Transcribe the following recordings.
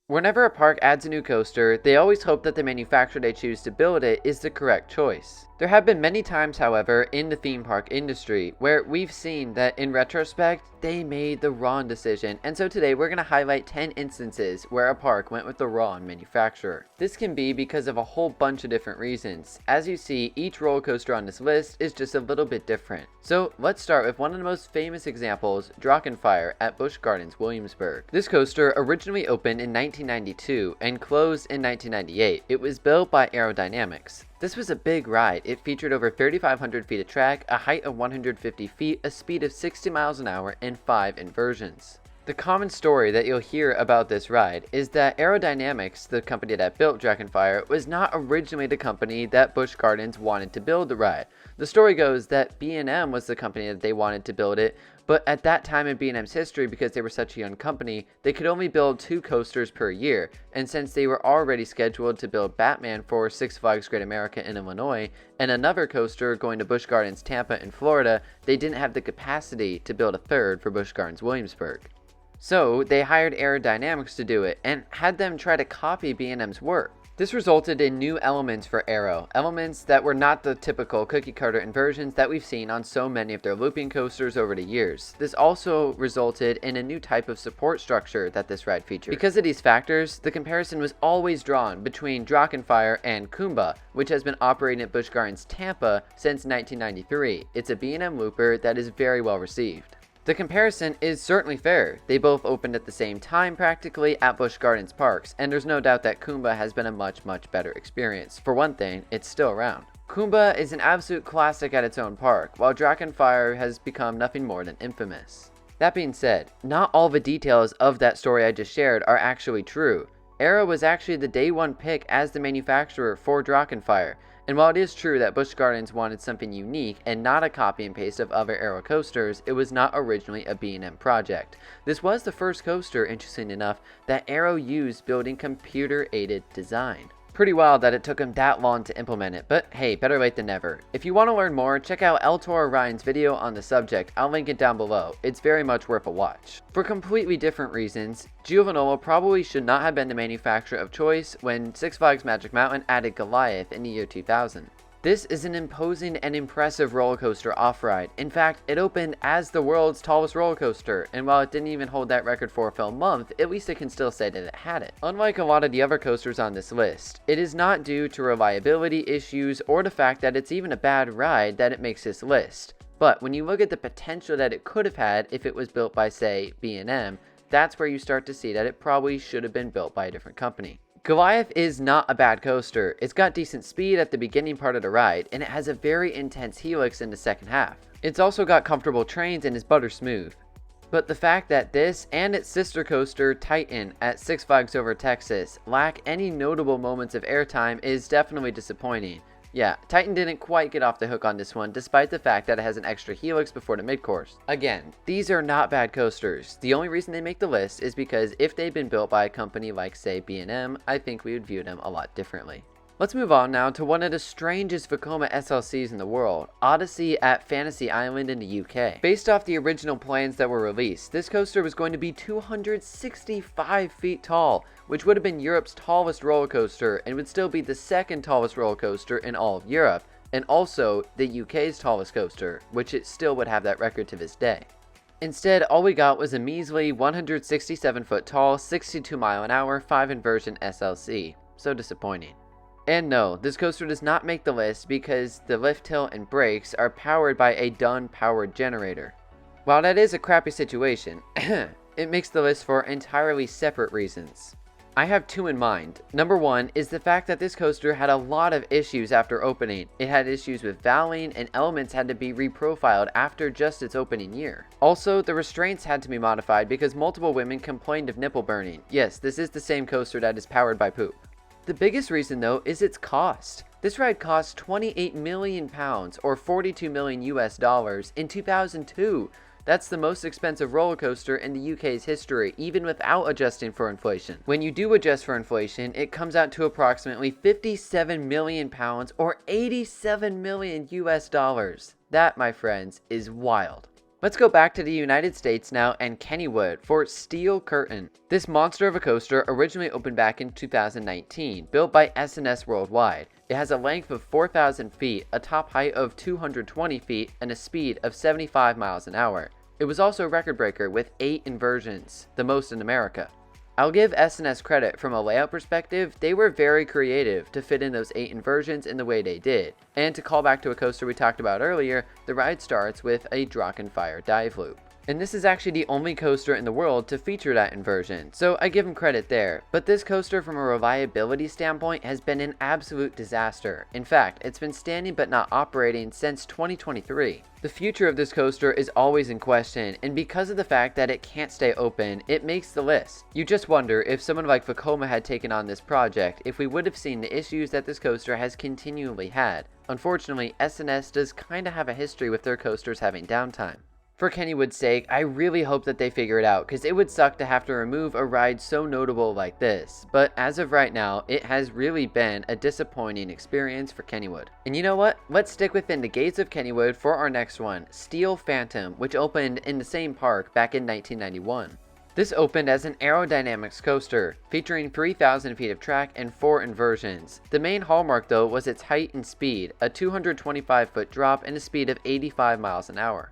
Whenever a park adds a new coaster, they always hope that the manufacturer they choose to build it is the correct choice. There have been many times, however, in the theme park industry where we've seen that in retrospect, they made the wrong decision, and so today we're going to highlight 10 instances where a park went with the wrong manufacturer. This can be because of a whole bunch of different reasons. As you see, each roller coaster on this list is just a little bit different. So let's start with one of the most famous examples, Drachenfire at Busch Gardens, Williamsburg. This coaster originally opened in 1992 and closed in 1998. It was built by Aerodynamics. This was a big ride. It featured over 3,500 feet of track, a height of 150 feet, a speed of 60 miles an hour, and 5 inversions. The common story that you'll hear about this ride is that Aerodynamics, the company that built Drachenfire, was not originally the company that Busch Gardens wanted to build the ride. The story goes that B&M was the company that they wanted to build it, but at that time in B&M's history, because they were such a young company, they could only build 2 coasters per year, and since they were already scheduled to build Batman for Six Flags Great America in Illinois, and another coaster going to Busch Gardens Tampa in Florida, they didn't have the capacity to build a third for Busch Gardens Williamsburg. So they hired Aerodynamics to do it, and had them try to copy B&M's work. This resulted in new elements for Aero, elements that were not the typical cookie cutter inversions that we've seen on so many of their looping coasters over the years. This also resulted in a new type of support structure that this ride featured. Because of these factors, the comparison was always drawn between Drachenfire and Kumba, which has been operating at Busch Gardens Tampa since 1993. It's a B&M looper that is very well received. The comparison is certainly fair. They both opened at the same time practically at Busch Gardens parks, and there's no doubt that Kumba has been a much better experience. For one thing, it's still around. Kumba is an absolute classic at its own park, while Drachenfire has become nothing more than infamous. That being said, not all the details of that story I just shared are actually true. Aero was actually the day one pick as the manufacturer for Drachenfire, and while it is true that Busch Gardens wanted something unique and not a copy and paste of other Aero coasters, it was not originally a B&M project. This was the first coaster, interesting enough, that Aero used building computer-aided design. Pretty wild that it took them that long to implement it, but hey, better late than never. If you want to learn more, check out El Toro Ryan's video on the subject. I'll link it down below. It's very much worth a watch. For completely different reasons, Giovanolo probably should not have been the manufacturer of choice when Six Flags Magic Mountain added Goliath in the year 2000. This is an imposing and impressive roller coaster off-ride. In fact, it opened as the world's tallest roller coaster, and while it didn't even hold that record for a full month, at least it can still say that it had it. Unlike a lot of the other coasters on this list, it is not due to reliability issues or the fact that it's even a bad ride that it makes this list. But when you look at the potential that it could have had if it was built by, say, B&M, that's where you start to see that it probably should have been built by a different company. Goliath is not a bad coaster. It's got decent speed at the beginning part of the ride, and it has a very intense helix in the second half. It's also got comfortable trains and is butter smooth. But the fact that this and its sister coaster, Titan, at Six Flags Over Texas, lack any notable moments of airtime is definitely disappointing. Yeah, Titan didn't quite get off the hook on this one, despite the fact that it has an extra helix before the mid-course. Again, these are not bad coasters. The only reason they make the list is because if they'd been built by a company like, say, B&M, I think we would view them a lot differently. Let's move on now to one of the strangest Vekoma SLCs in the world, Odyssey at Fantasy Island in the UK. Based off the original plans that were released, this coaster was going to be 265 feet tall, which would have been Europe's tallest roller coaster and would still be the second tallest roller coaster in all of Europe, and also the UK's tallest coaster, which it still would have that record to this day. Instead, all we got was a measly 167 foot tall, 62 mile an hour, 5 inversion SLC. So disappointing. And no, this coaster does not make the list because the lift hill and brakes are powered by a Dunn powered generator. While that is a crappy situation, it makes the list for entirely separate reasons. I have two in mind. Number one is the fact that this coaster had a lot of issues after opening. It had issues with vowing, and elements had to be reprofiled after just its opening year. Also, the restraints had to be modified because multiple women complained of nipple burning. Yes, this is the same coaster that is powered by poop. The biggest reason though is its cost. This ride cost 28 million pounds or 42 million US dollars in 2002. That's the most expensive roller coaster in the UK's history, even without adjusting for inflation. When you do adjust for inflation, it comes out to approximately 57 million pounds or 87 million US dollars. That, my friends, is wild. Let's go back to the United States now and Kennywood for Steel Curtain. This monster of a coaster originally opened back in 2019, built by S&S Worldwide. It has a length of 4,000 feet, a top height of 220 feet, and a speed of 75 miles an hour. It was also a record breaker with 8 inversions, the most in America. I'll give S&S credit from a layout perspective. They were very creative to fit in those 8 inversions in the way they did. And to call back to a coaster we talked about earlier, the ride starts with a Drachenfire dive loop. And this is actually the only coaster in the world to feature that inversion, so I give them credit there. But this coaster from a reliability standpoint has been an absolute disaster. In fact, it's been standing but not operating since 2023. The future of this coaster is always in question, and because of the fact that it can't stay open, it makes the list. You just wonder if someone like Vekoma had taken on this project, if we would have seen the issues that this coaster has continually had. Unfortunately, S&S does kinda have a history with their coasters having downtime. For Kennywood's sake, I really hope that they figure it out, because it would suck to have to remove a ride so notable like this. But as of right now, it has really been a disappointing experience for Kennywood. And you know what? Let's stick within the gates of Kennywood for our next one, Steel Phantom, which opened in the same park back in 1991. This opened as an aerodynamics coaster, featuring 3,000 feet of track and 4 inversions. The main hallmark though was its height and speed, a 225-foot drop and a speed of 85 miles an hour.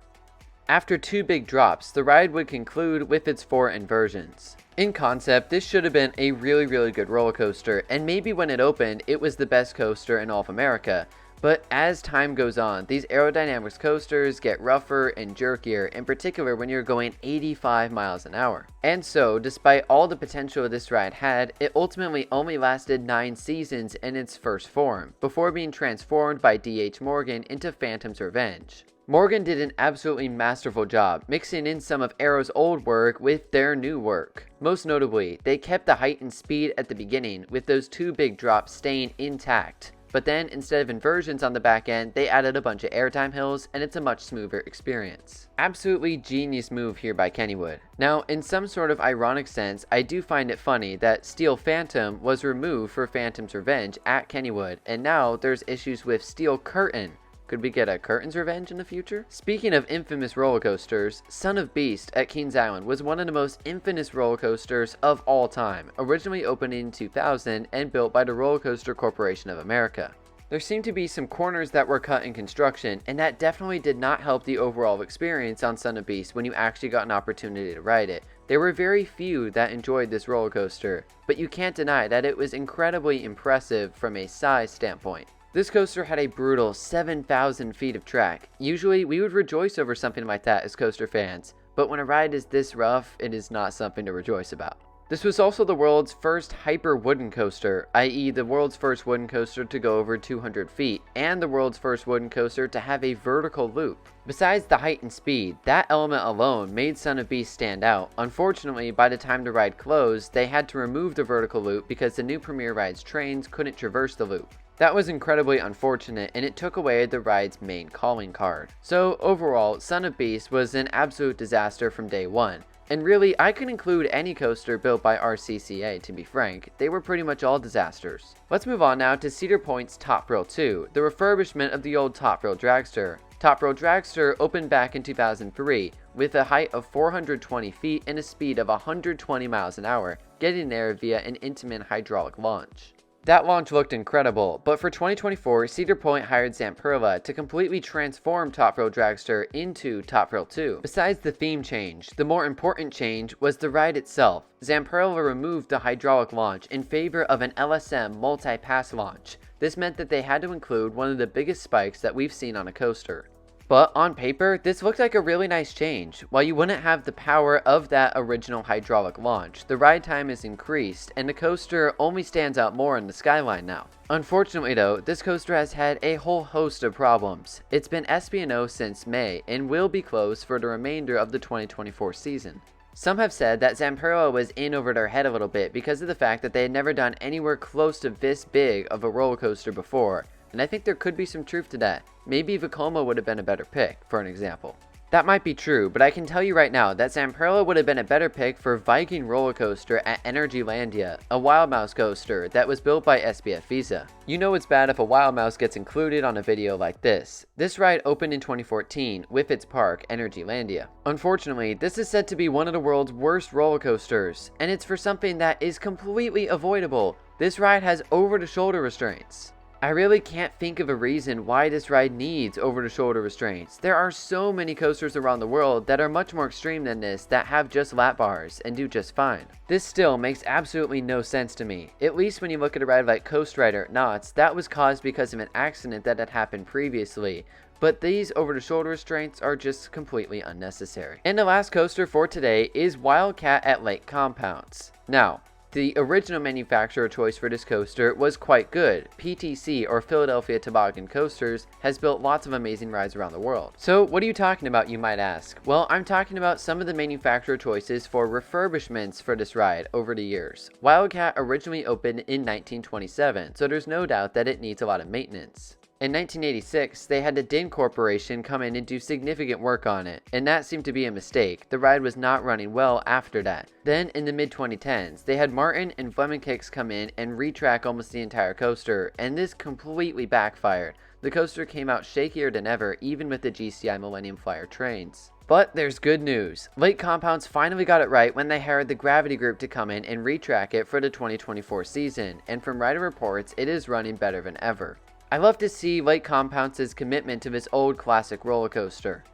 After 2 big drops, the ride would conclude with its 4 inversions. In concept, this should have been a really good roller coaster, and maybe when it opened, it was the best coaster in all of America. But as time goes on, these aerodynamics coasters get rougher and jerkier, in particular when you're going 85 miles an hour. And so, despite all the potential this ride had, it ultimately only lasted 9 seasons in its first form, before being transformed by D.H. Morgan into Phantom's Revenge. Morgan did an absolutely masterful job, mixing in some of Arrow's old work with their new work. Most notably, they kept the height and speed at the beginning, with those 2 big drops staying intact. But then, instead of inversions on the back end, they added a bunch of airtime hills, and it's a much smoother experience. Absolutely genius move here by Kennywood. Now, in some sort of ironic sense, I do find it funny that Steel Phantom was removed for Phantom's Revenge at Kennywood, and now there's issues with Steel Curtain. Could we get a Curtain's Revenge in the future? Speaking of infamous roller coasters, Son of Beast at Kings Island was one of the most infamous roller coasters of all time, originally opened in 2000 and built by the Roller Coaster Corporation of America. There seemed to be some corners that were cut in construction, and that definitely did not help the overall experience on Son of Beast when you actually got an opportunity to ride it. There were very few that enjoyed this roller coaster, but you can't deny that it was incredibly impressive from a size standpoint. This coaster had a brutal 7,000 feet of track. Usually, we would rejoice over something like that as coaster fans, but when a ride is this rough, it is not something to rejoice about. This was also the world's first hyper wooden coaster, i.e. the world's first wooden coaster to go over 200 feet, and the world's first wooden coaster to have a vertical loop. Besides the height and speed, that element alone made Son of Beast stand out. Unfortunately, by the time the ride closed, they had to remove the vertical loop because the new Premier Rides trains couldn't traverse the loop. That was incredibly unfortunate, and it took away the ride's main calling card. So overall, Son of Beast was an absolute disaster from day one. And really, I could include any coaster built by RCCA, to be frank. They were pretty much all disasters. Let's move on now to Cedar Point's Top Thrill 2, the refurbishment of the old Top Thrill Dragster. Top Thrill Dragster opened back in 2003 with a height of 420 feet and a speed of 120 miles an hour, getting there via an Intamin hydraulic launch. That launch looked incredible, but for 2024, Cedar Point hired Zamperla to completely transform Top Thrill Dragster into Top Thrill 2. Besides the theme change, the more important change was the ride itself. Zamperla removed the hydraulic launch in favor of an LSM multi-pass launch. This meant that they had to include one of the biggest spikes that we've seen on a coaster. But on paper, this looked like a really nice change. While you wouldn't have the power of that original hydraulic launch, the ride time is increased, and the coaster only stands out more in the skyline now. Unfortunately though, this coaster has had a whole host of problems. It's been SP&O since May, and will be closed for the remainder of the 2024 season. Some have said that Zamperla was in over their head a little bit because of the fact that they had never done anywhere close to this big of a roller coaster before. And I think there could be some truth to that. Maybe Vekoma would have been a better pick, for an example. That might be true, but I can tell you right now that Zamperla would have been a better pick for Viking Roller Coaster at Energylandia, a Wild Mouse coaster that was built by SBF Visa. You know it's bad if a Wild Mouse gets included on a video like this. This ride opened in 2014 with its park, Energylandia. Unfortunately, this is said to be one of the world's worst roller coasters, and it's for something that is completely avoidable. This ride has over-the-shoulder restraints. I really can't think of a reason why this ride needs over-the-shoulder restraints. There are so many coasters around the world that are much more extreme than this that have just lap bars and do just fine. This still makes absolutely no sense to me, at least when you look at a ride like Coast Rider Knott's that was caused because of an accident that had happened previously. But these over-the-shoulder restraints are just completely unnecessary. And the last coaster for today is Wildcat at Lake Compounce. Now, the original manufacturer choice for this coaster was quite good. PTC, or Philadelphia Toboggan Coasters, has built lots of amazing rides around the world. So what are you talking about, you might ask? Well, I'm talking about some of the manufacturer choices for refurbishments for this ride over the years. Wildcat originally opened in 1927, so there's no doubt that it needs a lot of maintenance. In 1986, they had the Din Corporation come in and do significant work on it, and that seemed to be a mistake. The ride was not running well after that. Then, in the mid-2010s, they had Martin and Fleming Kicks come in and retrack almost the entire coaster, and this completely backfired. The coaster came out shakier than ever, even with the GCI Millennium Flyer trains. But there's good news. Lake Compounce finally got it right when they hired the Gravity Group to come in and retrack it for the 2024 season, and from rider reports, it is running better than ever. I love to see Lake Compounce's commitment to this old classic roller coaster.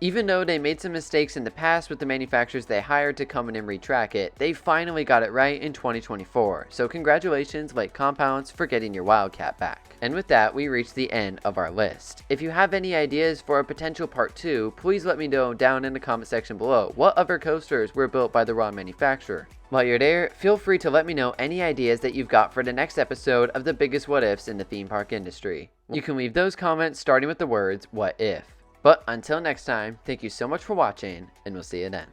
Even though they made some mistakes in the past with the manufacturers they hired to come in and retrack it, they finally got it right in 2024. So congratulations, Lake Compounce, for getting your Wildcat back. And with that, we reach the end of our list. If you have any ideas for a potential part 2, please let me know down in the comment section below. What other coasters were built by the wrong manufacturer? While you're there, feel free to let me know any ideas that you've got for the next episode of the biggest what ifs in the theme park industry. You can leave those comments starting with the words, what if. But until next time, thank you so much for watching, and we'll see you then.